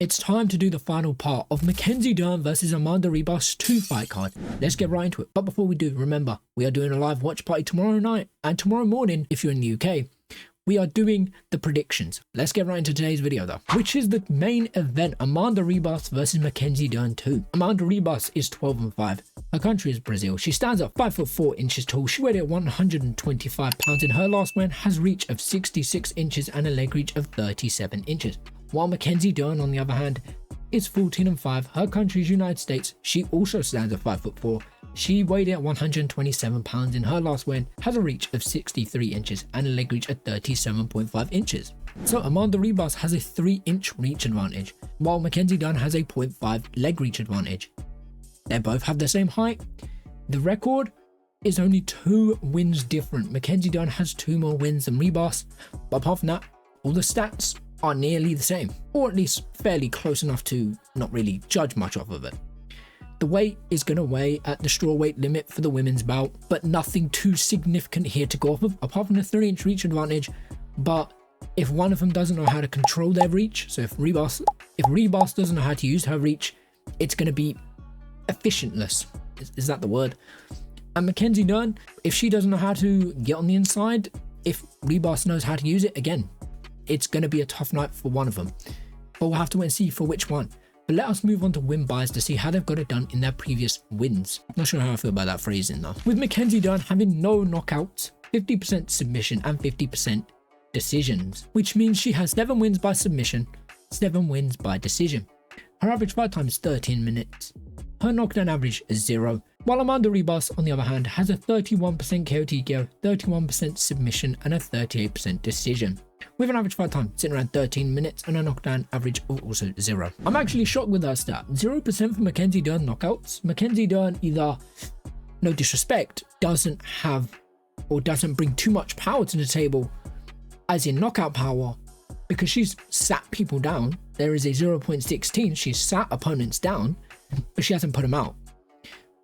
It's time to do the final part of Mackenzie Dern versus Amanda Ribas 2 fight card. Let's get right into it. But before we do, remember, we are doing a live watch party tomorrow night and tomorrow morning if you're in the UK. We are doing the predictions. Let's get right into today's video though, which is the main event, Amanda Ribas versus Mackenzie Dern 2. Amanda Ribas is 12-5. Her country is Brazil. She stands at 5'4" tall. She weighed at 125 pounds. In her last win has reach of 66 inches and a leg reach of 37 inches. While Mackenzie Dern, on the other hand, is 14-5. Her country is United States. She also stands at 5'4". She weighed at 127 pounds. In her last win has a reach of 63 inches and a leg reach of 37.5 inches. So Amanda Ribas has a 3-inch reach advantage, while Mackenzie Dern has a 0.5 leg reach advantage. They both have the same height. The record is only 2 wins different. Mackenzie Dern has 2 more wins than Ribas, but apart from that, all the stats are nearly the same, or at least fairly close enough to not really judge much off of it. The weight is going to weigh at the straw weight limit for the women's bout, but nothing too significant here to go off of, apart from the 3-inch reach advantage. But if one of them doesn't know how to control their reach, so if Ribas doesn't know how to use her reach, it's going to be efficientless. Is that the word? And Mackenzie Dern, if she doesn't know how to get on the inside, if Ribas knows how to use it, again, it's going to be a tough night for one of them. But we'll have to wait and see for which one. But let us move on to win buys to see how they've got it done in their previous wins. Not sure how I feel about that phrasing though. With Mackenzie Dern having no knockouts, 50% submission and 50% decisions, which means she has 7 wins by submission, 7 wins by decision. Her average fight time is 13 minutes. Her knockdown average is 0. While Amanda Ribas, on the other hand, has a 31% KO, 31% submission and a 38% decision, with an average fight time sitting around 13 minutes and a knockdown average of also 0. I'm actually shocked with that stat. 0% for Mackenzie Dern knockouts. Mackenzie Dern either, no disrespect, doesn't have or doesn't bring too much power to the table, as in knockout power, because she's sat people down. There is a 0.16. She's sat opponents down, but she hasn't put them out.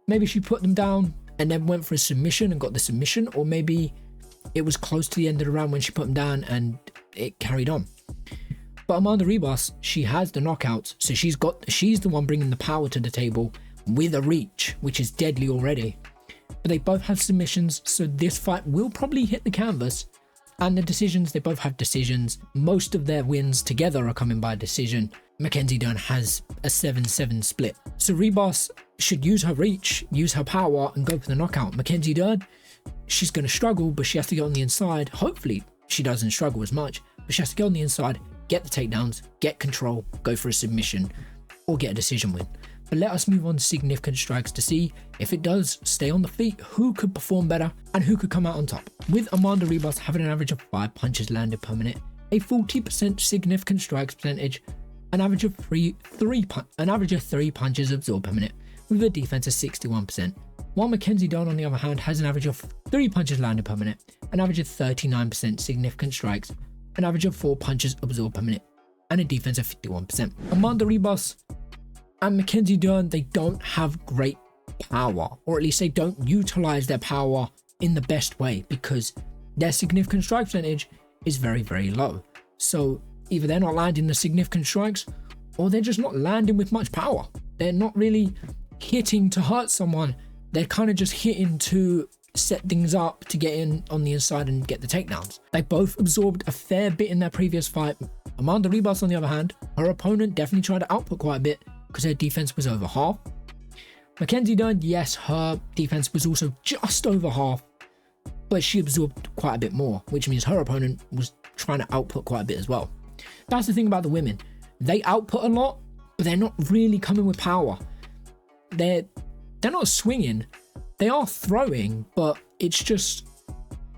Maybe she put them down and then went for a submission and got the submission, or maybe it was close to the end of the round when she put them down and it carried on. But Amanda Ribas, she has the knockouts, so she's the one bringing the power to the table with a reach, which is deadly already. But they both have submissions, so this fight will probably hit the canvas. And the decisions, they both have decisions. Most of their wins together are coming by decision. Mackenzie Dern has a 7-7 split. So Ribas should use her reach, use her power, and go for the knockout. Mackenzie Dern, she's going to struggle, but she has to get on the inside. Hopefully she doesn't struggle as much, but she has to get on the inside, get the takedowns, get control, go for a submission, or get a decision win. But let us move on to significant strikes to see if it does stay on the feet, who could perform better and who could come out on top. With Amanda Ribas having an average of 5 punches landed per minute, a 40% significant strikes percentage, an average of 3 punches absorbed per minute, with a defense of 61%. While Mackenzie Dern, on the other hand, has an average of 3 punches landed per minute, an average of 39% significant strikes, an average of 4 punches absorbed per minute, and a defense of 51%. Amanda Ribas and Mackenzie Dern, they don't have great power, or at least they don't utilize their power in the best way, because their significant strike percentage is very, very low. So either they're not landing the significant strikes, or they're just not landing with much power. They're not really hitting to hurt someone. They're kind of just hitting to set things up to get in on the inside and get the takedowns. They both absorbed a fair bit in their previous fight. Amanda Ribas, on the other hand, her opponent definitely tried to output quite a bit because her defense was over half. Mackenzie Dern, yes, her defense was also just over half, but she absorbed quite a bit more, which means her opponent was trying to output quite a bit as well. That's the thing about the women. They output a lot, but they're not really coming with power. They're not swinging. They are throwing, but it's just,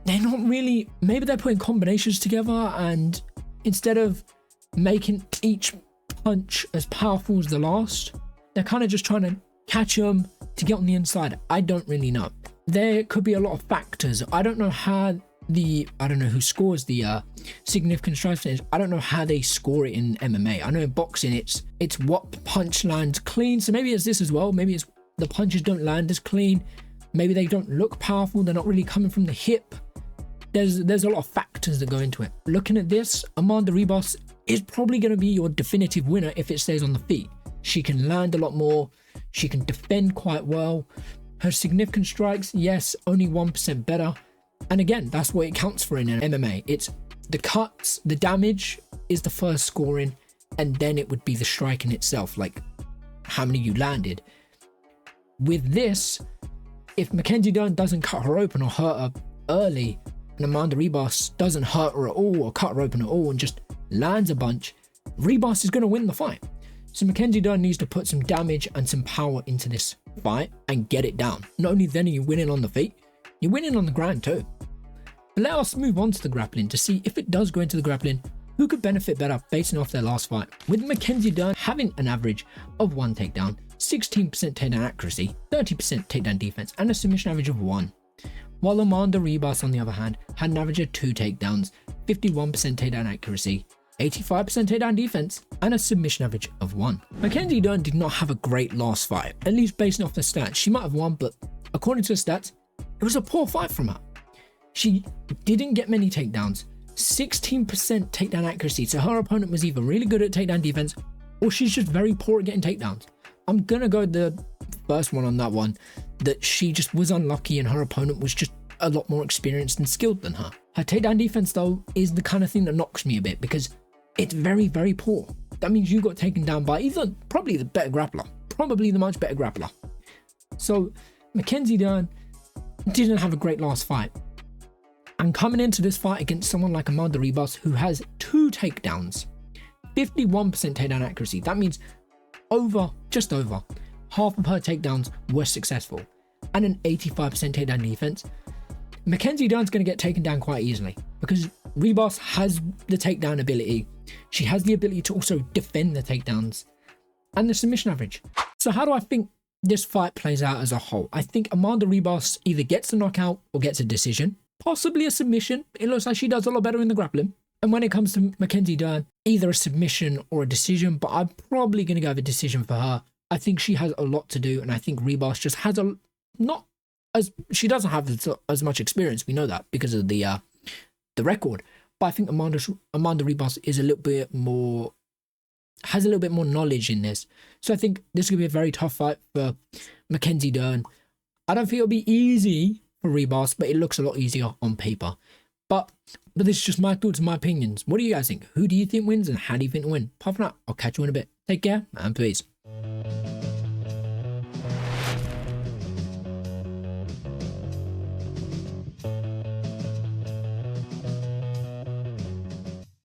they're not really, maybe they're putting combinations together, and instead of making each punch as powerful as the last, they're kind of just trying to catch them to get on the inside. I don't really know. There could be a lot of factors. I don't know who scores the significant strike percentage. I don't know how they score it in MMA. I know in boxing it's what punch lands clean. So maybe it's this as well. Maybe it's the punches don't land as clean. Maybe they don't look powerful. They're not really coming from the hip. There's a lot of factors that go into it. Looking at this, Amanda Ribas is probably going to be your definitive winner if it stays on the feet. She can land a lot more. She can defend quite well. Her significant strikes, yes, only 1% better. And again, that's what it counts for in an MMA. It's the cuts, the damage is the first scoring, and then it would be the striking itself, like how many you landed. With this, if Mackenzie Dern doesn't cut her open or hurt her early, and Amanda Ribas doesn't hurt her at all or cut her open at all and just lands a bunch, Ribas is going to win the fight. So Mackenzie Dern needs to put some damage and some power into this fight and get it down. Not only then are you winning on the feet, you're winning on the ground too. But let us move on to the grappling to see if it does go into the grappling, who could benefit better basing off their last fight. With Mackenzie Dern having an average of 1 takedown, 16% takedown accuracy, 30% takedown defense, and a submission average of 1. While Amanda Ribas, on the other hand, had an average of 2 takedowns, 51% takedown accuracy, 85% takedown defense, and a submission average of 1. Mackenzie Dern did not have a great last fight, at least based off the stats. She might have won, but according to the stats, it was a poor fight from her. She didn't get many takedowns, 16% takedown accuracy, so her opponent was either really good at takedown defense or she's just very poor at getting takedowns. I'm gonna go the first one on that one, that she just was unlucky and her opponent was just a lot more experienced and skilled than her. Her takedown defense though is the kind of thing that knocks me a bit because it's very, very poor. That means you got taken down by either probably the better grappler, probably the much better grappler. So Mackenzie Dern didn't have a great last fight. And coming into this fight against someone like Amanda Ribas, who has 2 takedowns, 51% takedown accuracy, that means just over half of her takedowns were successful, and an 85% takedown defense, Mackenzie Dern's going to get taken down quite easily because Ribas has the takedown ability. She has the ability to also defend the takedowns and the submission average. So how do I think this fight plays out as a whole? I think Amanda Ribas either gets a knockout or gets a decision, possibly a submission. It looks like she does a lot better in the grappling. And when it comes to Mackenzie Dern, either a submission or a decision, but I'm probably going to go with a decision for her. I think she has a lot to do, and I think Ribas just has she doesn't have as much experience. We know that because of the record. But I think Amanda Ribas is has a little bit more knowledge in this. So I think this could be a very tough fight for Mackenzie Dern. I don't think it'll be easy for Ribas, but it looks a lot easier on paper. But this is just my thoughts and my opinions. What do you guys think? Who do you think wins and how do you think to win? Apart from that, I'll catch you in a bit. Take care and peace.